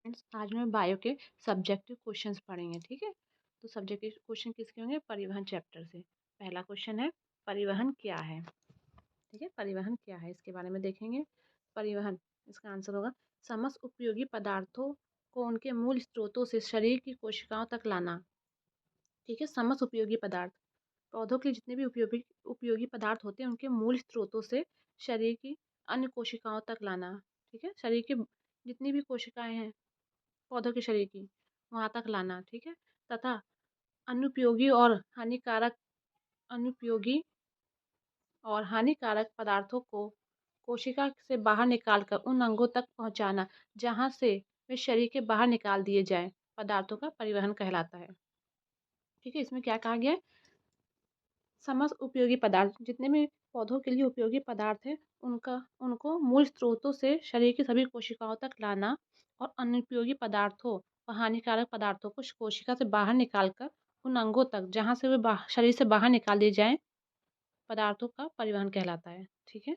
Friends, आज मैं bio के सब्जेक्टिव क्वेश्चंस पढ़ेंगे। ठीक है, तो सब्जेक्टिव क्वेश्चन किसके होंगे? परिवहन चैप्टर से। पहला क्वेश्चन है, परिवहन क्या है? ठीक है, परिवहन क्या है इसके बारे में देखेंगे। परिवहन, इसका आंसर होगा समस्त उपयोगी पदार्थों को उनके मूल स्रोतों से शरीर की कोशिकाओं तक लाना। ठीक है, समस्त उपयोगी पदार्थ, पौधों के जितने भी उपयोगी उपयोगी पदार्थ होते हैं उनके मूल स्रोतों से शरीर की अन्य कोशिकाओं तक लाना। ठीक है, शरीर की जितनी भी कोशिकाएं हैं पौधों के शरीर की, वहाँ तक लाना। ठीक है, तथा अनुपयोगी और हानिकारक अनुपयोगी और हानिकारक पदार्थों को कोशिका से बाहर निकालकर उन अंगों तक पहुँचाना जहाँ से वे शरीर के बाहर निकाल दिए जाएँ, पदार्थों का परिवहन कहलाता है। ठीक है, इसमें क्या कहा गया है? समस्त उपयोगी पदार्थ, जितने भी पौधों के लिए उपयोगी पदार्थ हैं, उनको मूल स्रोतों से शरीर की सभी कोशिकाओं तक लाना और अनुपयोगी पदार्थों और हानिकारक पदार्थों को कोशिका से बाहर निकालकर उन अंगों तक जहाँ से वे शरीर से बाहर निकाल दिए जाएँ, पदार्थों का परिवहन कहलाता है। ठीक है,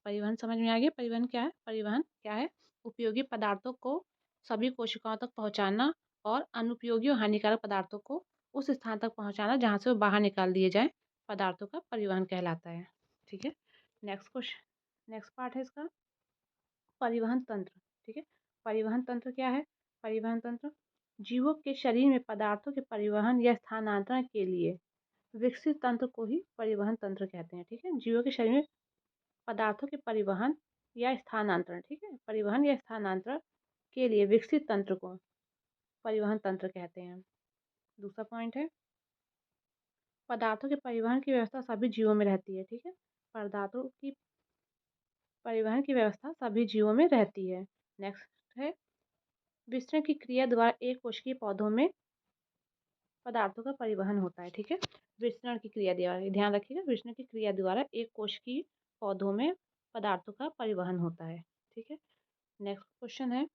परिवहन समझ में आ गया? परिवहन क्या है? परिवहन क्या है? उपयोगी पदार्थों को सभी कोशिकाओं तक पहुँचाना और अनुपयोगी और हानिकारक पदार्थों को उस स्थान तक पहुँचाना जहाँ से वो बाहर निकाल दिए जाएँ, पदार्थों का परिवहन कहलाता है। ठीक है, नेक्स्ट पार्ट है इसका, परिवहन तंत्र। ठीक है, परिवहन तंत्र क्या है? परिवहन तंत्र जीवों के शरीर में पदार्थों के परिवहन या स्थानांतरण के लिए विकसित तंत्र को ही परिवहन तंत्र कहते हैं। ठीक है, जीवों के शरीर में पदार्थों के परिवहन या स्थानांतरण, ठीक है, परिवहन या स्थानांतरण के लिए विकसित तंत्र को परिवहन तंत्र कहते हैं। दूसरा पॉइंट है, पदार्थों के परिवहन की व्यवस्था सभी जीवों में रहती है। ठीक है, पदार्थों की परिवहन की व्यवस्था सभी जीवों में रहती है। नेक्स्ट है, विसरण की क्रिया द्वारा एक कोशिकीय पौधों में पदार्थों का परिवहन होता है। ठीक है, विसरण की क्रिया द्वारा, ध्यान रखिएगा, विसरण की क्रिया द्वारा एक कोशिकीय पौधों में पदार्थों का परिवहन होता है। ठीक है, नेक्स्ट क्वेश्चन है,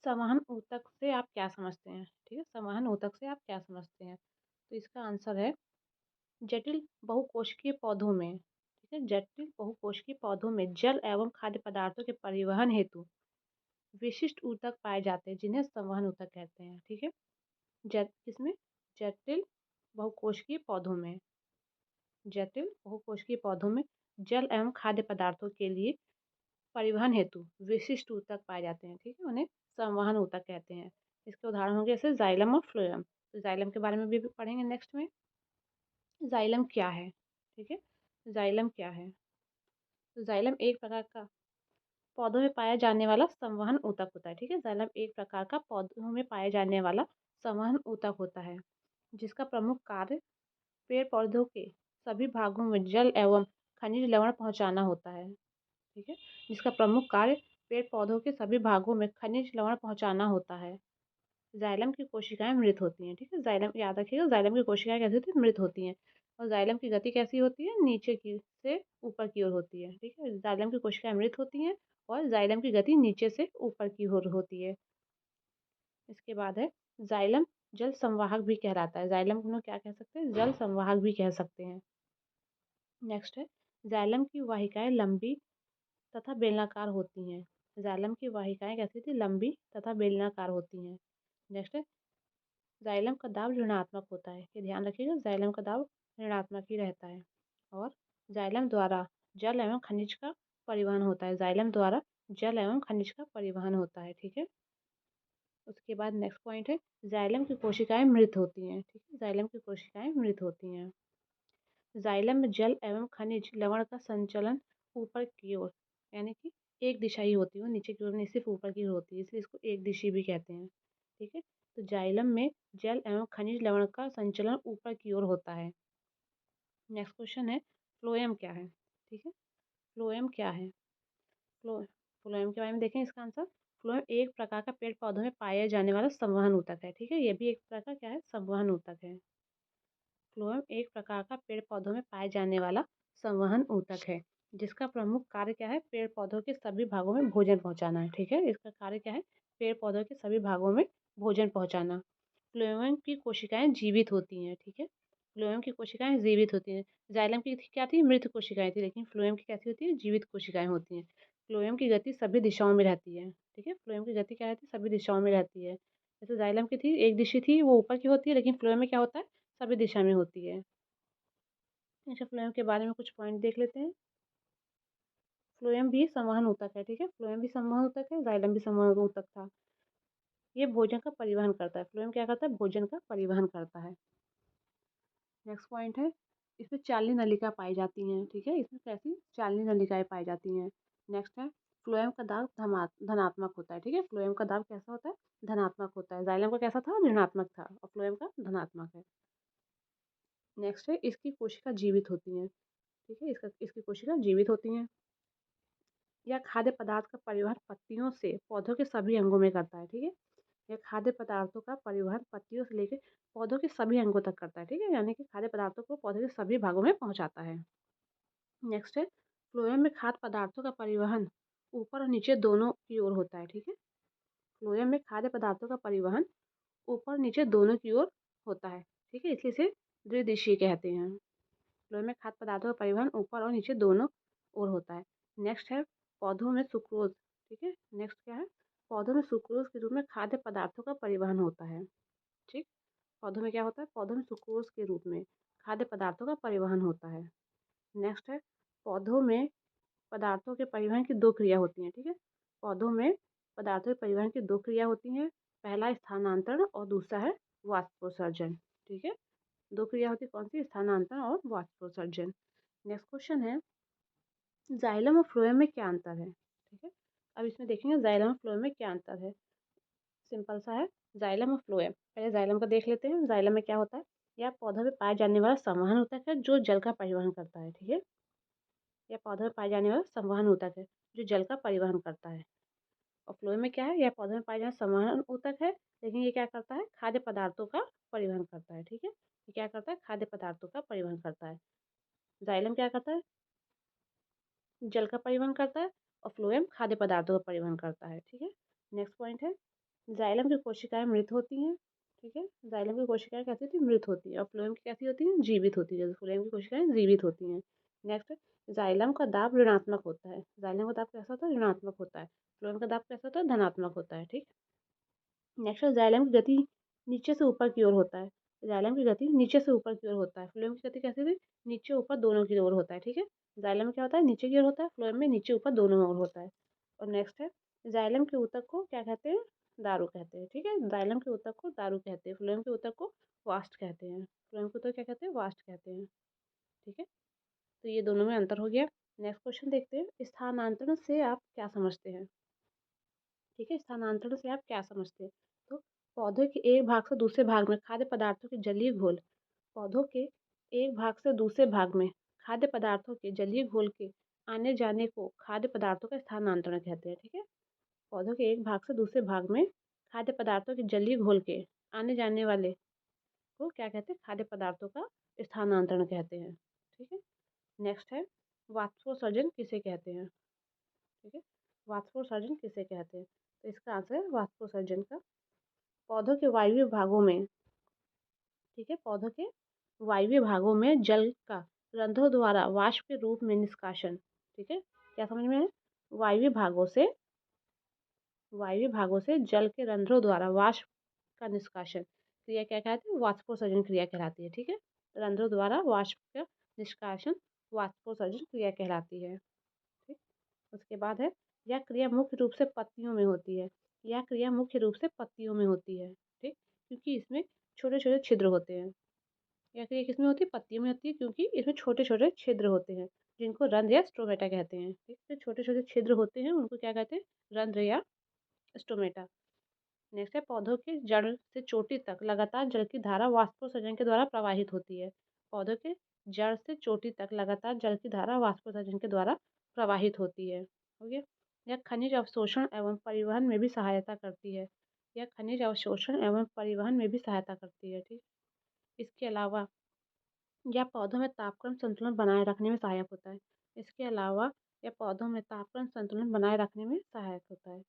संवहन ऊतक से आप क्या समझते हैं? ठीक है, संवहन ऊतक से आप क्या समझते हैं? तो इसका आंसर है, जटिल बहुकोशिकीय पौधों में, ठीक है, जटिल बहुकोशिकीय पौधों में जल एवं खाद्य पदार्थों के परिवहन हेतु विशिष्ट ऊतक पाए जाते हैं जिन्हें संवहन ऊतक कहते हैं। ठीक है, इसमें जटिल बहुकोशिकीय पौधों में जटिल बहुकोशिकीय पौधों में जल एवं खाद्य पदार्थों के लिए परिवहन हेतु विशिष्ट ऊतक पाए जाते हैं। ठीक है, उन्हें संवहन ऊतक कहते हैं। इसके उदाहरण होंगे जैसे जाइलम और फ्लोएम। तो जाइलम के बारे में भी पढ़ेंगे नेक्स्ट में। जाइलम क्या है? ठीक है, जाइलम क्या है? तो जाइलम एक प्रकार का पौधों में पाया जाने वाला संवहन ऊतक होता है। ठीक है, जाइलम एक प्रकार का पौधों में पाए जाने वाला संवहन ऊतक होता है, जिसका प्रमुख कार्य पेड़ पौधों के सभी भागों में जल एवं खनिज लवण पहुंचाना होता है। ठीक है, जिसका प्रमुख कार्य पेड़ पौधों के सभी भागों में खनिज लवण पहुंचाना होता है। जाइलम की कोशिकाएं मृत होती हैं। ठीक है, जाइलम याद रखिएगा, जाइलम की कोशिकाएं कैसी होती हैं? मृत होती हैं। और जाइलम की गति कैसी होती है? नीचे की से ऊपर की ओर होती है। ठीक है, जाइलम की कोशिकाएं मृत होती हैं और जाइलम की गति नीचे से ऊपर की ओर होती है। इसके बाद है, जाइलम जल संवाहक भी कहलाता है। जाइलम को हम लोग क्या कह सकते हैं? जल संवाहक भी कह सकते हैं। नेक्स्ट है, जाइलम की वाहिकाएं लंबी तथा बेलनाकार होती हैं। जाइलम की वाहिकाएं कैसी थी? लंबी तथा बेलनाकार होती हैं। नेक्स्ट है, जाइलम का दाब ऋणात्मक होता है। ये ध्यान रखिएगा, जाइलम का दाब ऋणात्मक ही रहता है। और जाइलम द्वारा जल एवं खनिज का परिवहन होता है। जाइलम द्वारा जल एवं खनिज का परिवहन होता है। ठीक है, उसके बाद नेक्स्ट पॉइंट है, जाइलम की कोशिकाएं मृत होती हैं। ठीक है, जाइलम की कोशिकाएं मृत होती हैं। जाइलम में जल एवं खनिज लवण का संचलन ऊपर की ओर, यानी कि एक दिशा ही होती है, नीचे की ओर नहीं, सिर्फ ऊपर की ओर होती है, इसलिए इसको एक दिशी भी कहते हैं। ठीक है, तो जाइलम में जल एवं खनिज लवण का संचलन ऊपर की ओर होता है। नेक्स्ट क्वेश्चन है, फ्लोएम क्या है? ठीक है, फ्लोएम क्या है? फ्लोएम के बारे में देखें इसका आंसर। फ्लोएम एक प्रकार का पेड़ पौधों में पाया जाने वाला संवहन ऊतक है। ठीक है, ये भी एक प्रकार का क्या है? संवहन ऊतक है। फ्लोएम एक प्रकार का पेड़ पौधों में पाए जाने वाला संवहन ऊतक है, जिसका प्रमुख कार्य क्या है? पेड़ पौधों के सभी भागों में भोजन पहुंचाना है। ठीक है, इसका कार्य क्या है? पेड़ पौधों के सभी भागों में भोजन पहुंचाना। फ्लोएम की कोशिकाएं जीवित होती हैं। ठीक है, फ्लोएम की कोशिकाएं जीवित होती हैं। जाइलम की क्या थी? मृत कोशिकाएं थी, लेकिन फ्लोएम की कैसी होती है? जीवित कोशिकाएं होती हैं। फ्लोएम की गति सभी दिशाओं में रहती है, ठीक है? फ्लोएम की गति क्या रहती है? सभी दिशाओं में रहती है। जैसे जाइलम की थी, एक दिशा थी, वो ऊपर की होती है, लेकिन फ्लोएम में क्या होता है? सभी दिशा में होती है। अच्छा, फ्लोएम के बारे में कुछ पॉइंट देख लेते हैं। फ्लोएम भी संवहन ऊतक है, ठीक है? फ्लोएम भी संवहन ऊतक है, जाइलम भी संवहन ऊतक था। ये भोजन का परिवहन करता है। फ्लोएम क्या करता है? भोजन का परिवहन करता है। नेक्स्ट पॉइंट है, इसमें चालनी नलिका पाई जाती हैं, ठीक है? इसमें कैसी चालनी नलिकाएं पाई जाती हैं। नेक्स्ट है, फ्लोएम का दाब धनात्मक होता है, ठीक है? फ्लोएम का दाब कैसा होता है? धनात्मक होता है। जाइलम का कैसा था? ऋणात्मक था, और फ्लोएम का धनात्मक है। नेक्स्ट है, इसकी कोशिका जीवित होती हैं, ठीक है? इसकी कोशिका जीवित होती हैं। यह खाद्य पदार्थ का परिवहन पत्तियों से पौधों के सभी अंगों में करता है, ठीक है? यह खाद्य पदार्थों का परिवहन पत्तियों से लेकर पौधों के सभी अंगों तक करता है, ठीक है? यानी कि खाद्य पदार्थों को पौधे के सभी भागों में पहुंचाता है। नेक्स्ट है, फ्लोएम में खाद्य पदार्थों का परिवहन ऊपर और नीचे दोनों की ओर होता है, ठीक है? फ्लोएम में खाद्य पदार्थों का परिवहन ऊपर और नीचे दोनों की ओर होता है, ठीक है? इसलिए इसे द्विदिशीय कहते हैं। फ्लोएम में खाद्य पदार्थों का परिवहन ऊपर और नीचे दोनों ओर होता है। नेक्स्ट है, पौधों में सुक्रोज, ठीक है? नेक्स्ट क्या है? पौधों में सुक्रोज के रूप में खाद्य पदार्थों का परिवहन होता है, ठीक? पौधों में क्या होता है? पौधों में सुक्रोज के रूप में खाद्य पदार्थों का परिवहन होता है। नेक्स्ट है, पौधों में पदार्थों के परिवहन की दो क्रिया होती हैं, ठीक है? पौधों में पदार्थों के परिवहन की दो क्रिया होती हैं। पहला स्थानांतरण और दूसरा है वाष्पोत्सर्जन, ठीक है? दो क्रिया होती है, कौन सी? स्थानांतरण और वाष्पोत्सर्जन। नेक्स्ट क्वेश्चन है, जाइलम और फ्लोएम में क्या अंतर है, ठीक है? अब इसमें देखेंगे जाइलम और फ्लोएम में क्या अंतर है। सिंपल सा है, जाइलम और फ्लोएम। पहले जाइलम का देख लेते हैं। जाइलम में क्या होता है? यह पौधों में पाए जाने वाला संवहन ऊतक है जो जल का परिवहन करता है, ठीक है? यह पौधों में पाए जाने वाला संवहन ऊतक है जो जल का परिवहन करता है। और फ्लोएम में क्या है? यह पौधों में पाए जाने वाला संवहन ऊतक है, लेकिन ये क्या करता है? खाद्य पदार्थों का परिवहन करता है, ठीक है? ये क्या करता है? खाद्य पदार्थों का परिवहन करता है। जाइलम क्या करता है? जल का परिवहन करता है, और फ्लोएम खाद्य पदार्थों का परिवहन करता है, ठीक है? नेक्स्ट पॉइंट है, जाइलम की कोशिकाएं मृत होती हैं, ठीक है? जाइलम की कोशिकाएं कैसी होती है? मृत होती है। और फ्लोएम की कैसी होती हैं? जीवित होती है। फ्लोएम की कोशिकाएं जीवित होती हैं। नेक्स्ट, जाइलम का दाब ऋणात्मक होता है। जाइलम का दाब कैसा होता है? ऋणात्मक होता है। फ्लोएम का दाब कैसा होता है? धनात्मक होता है, ठीक? नेक्स्ट है, जाइलम की गति नीचे से ऊपर की ओर होता है। जाइलम की गति नीचे से ऊपर की ओर होता है। फ्लोएम की गति कैसी थी? नीचे ऊपर दोनों की ओर होता है, ठीक है? जाइलम में क्या होता है? नीचे की ओर होता है। फ्लोएम में नीचे ऊपर दोनों ओर होता है। और नेक्स्ट है, जाइलम के ऊतक को क्या कहते हैं? दारू कहते हैं, ठीक है? जाइलम के ऊतक को दारू कहते हैं। फ्लोएम के ऊतक को वास्ट कहते हैं। फ्लोएम के ऊतक क्या कहते हैं? वास्ट कहते हैं, ठीक है? तो ये दोनों में अंतर हो गया। नेक्स्ट क्वेश्चन देखते हैं, स्थानांतरण से आप क्या समझते हैं, ठीक है? स्थानांतरण से आप क्या समझते हैं? तो पौधे के एक भाग से दूसरे भाग में खाद्य पदार्थों के जलीय घोल, पौधों के एक भाग से दूसरे भाग में खाद्य पदार्थों के जलीय घोल के आने जाने को खाद्य पदार्थों का स्थानांतरण कहते हैं, ठीक है? पौधों के एक भाग से दूसरे भाग में खाद्य पदार्थों के जलीय घोल के आने जाने वाले को क्या कहते हैं? खाद्य पदार्थों का स्थानांतरण कहते हैं, ठीक है? नेक्स्ट है, वाष्पोत्सर्जन किसे कहते हैं, ठीक है? वाष्पोत्सर्जन किसे कहते हैं? तो इसका आंसर है वाष्पोत्सर्जन का पौधों के वायवीय भागों में, ठीक है? पौधों के वायवीय भागों में जल का रंध्रों द्वारा वाष्प के रूप में निष्कासन, ठीक है? क्या समझ में है? वायवीय भागों से जल के रंध्रों द्वारा वाष्प का निष्कासन क्रिया क्या कहते हैं? वाष्पोत्सर्जन क्रिया कहलाती है, ठीक है? रंध्रों द्वारा वाष्प का निष्कासन वाष्पोत्सर्जन क्रिया कहलाती है, ठीक? उसके बाद है, यह क्रिया मुख्य रूप से पत्तियों में होती है। यह क्रिया मुख्य रूप से पत्तियों में होती है, ठीक? क्योंकि इसमें छोटे छोटे छिद्र होते हैं। यह क्रिया किसमें होती है? पत्तियों में होती है, क्योंकि इसमें छोटे छोटे छिद्र होते हैं जिनको रंध्र या स्टोमेटा कहते हैं, ठीक? तो छोटे छोटे छिद्र होते हैं, उनको क्या कहते हैं? रंध्र या स्टोमेटा। नेक्स्ट है, पौधों के जड़ से चोटी तक लगातार जल की धारा वाष्पोत्सर्जन के द्वारा प्रवाहित होती है। पौधों के जड़ से चोटी तक लगातार जल की धारा वाष्पोत्सर्जन के द्वारा प्रवाहित होती है, हो गया? यह खनिज अवशोषण एवं परिवहन में भी सहायता करती है। यह खनिज अवशोषण एवं परिवहन में भी सहायता करती है, ठीक? इसके अलावा यह पौधों में तापक्रम संतुलन बनाए रखने में सहायक होता है। इसके अलावा यह पौधों में तापक्रम संतुलन बनाए रखने में सहायक होता है।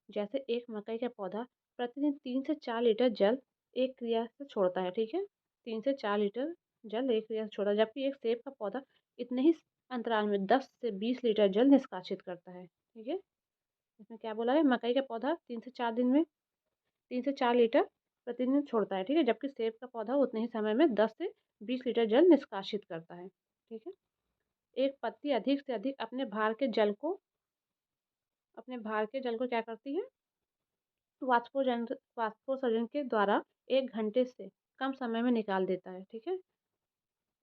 जैसे एक मकई का पौधा प्रतिदिन 3 से 4 लीटर जल एक क्रिया से छोड़ता है, ठीक है? 3 से 4 लीटर जल एक क्रिया से छोड़ता है, जबकि एक सेब का पौधा इतने ही अंतराल में 10 से 20 लीटर जल निष्कासित करता है, ठीक है। इसमें क्या बोला है, मकई का पौधा 3 से 4 लीटर प्रतिदिन छोड़ता है, ठीक है, जबकि सेब का पौधा उतने ही समय में 10 से 20 लीटर जल निष्कासित करता है, ठीक है। एक पत्ती अधिक से अधिक अपने भार के जल को क्या करती है, वाष्पोत्सर्जन के द्वारा 1 घंटे से कम समय में निकाल देता है, ठीक है।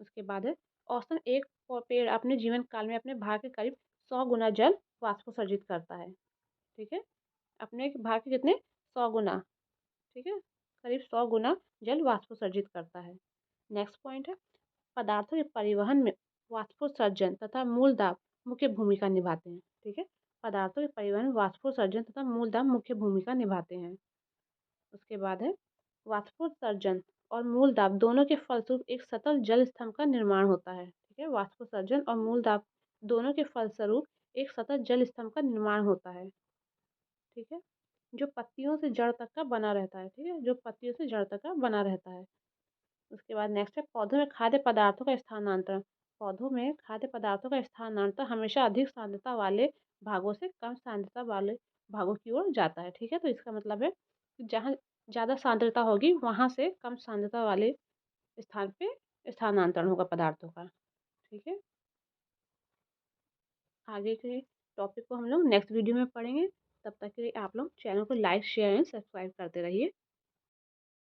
उसके बाद है, औसतन एक पेड़ अपने जीवन काल में अपने भार के करीब 100 गुना जल वाष्पोत्सर्जित करता है, ठीक है। अपने भार के कितने, 100 गुना, ठीक है, करीब 100 गुना जल वाष्पोत्सर्जित करता है। नेक्स्ट पॉइंट है, पदार्थों के परिवहन में वाष्पोत्सर्जन तथा मूल दाब मुख्य भूमिका निभाते हैं, ठीक है। पदार्थों के परिवहन में वाष्पोत्सर्जन तथा मूल दाब मुख्य भूमिका निभाते हैं। उसके बाद है, वाष्पोत्सर्जन और मूल दाब दोनों के फलस्वरूप एक सतत जल स्तंभ का निर्माण होता है, ठीक है। वाष्पोत्सर्जन और मूल दाब दोनों के फलस्वरूप एक सतत जल स्तंभ का निर्माण होता है, ठीक है, जो पत्तियों से जड़ तक का बना रहता है, ठीक है, जो पत्तियों से जड़ तक का बना रहता है। उसके बाद नेक्स्ट है, पौधों में खाद्य पदार्थों का स्थानांतरण। पौधों में खाद्य पदार्थों का स्थानांतरण हमेशा अधिक सांद्रता वाले भागों से कम सांद्रता वाले भागों की ओर जाता है, ठीक है। तो इसका मतलब है कि जहाँ ज़्यादा सांद्रता होगी वहाँ से कम सांद्रता वाले स्थान पे स्थानांतरण होगा पदार्थों का, ठीक है। आगे के टॉपिक को हम लोग नेक्स्ट वीडियो में पढ़ेंगे। तब तक के लिए आप लोग चैनल को लाइक शेयर एंड सब्सक्राइब करते रहिए।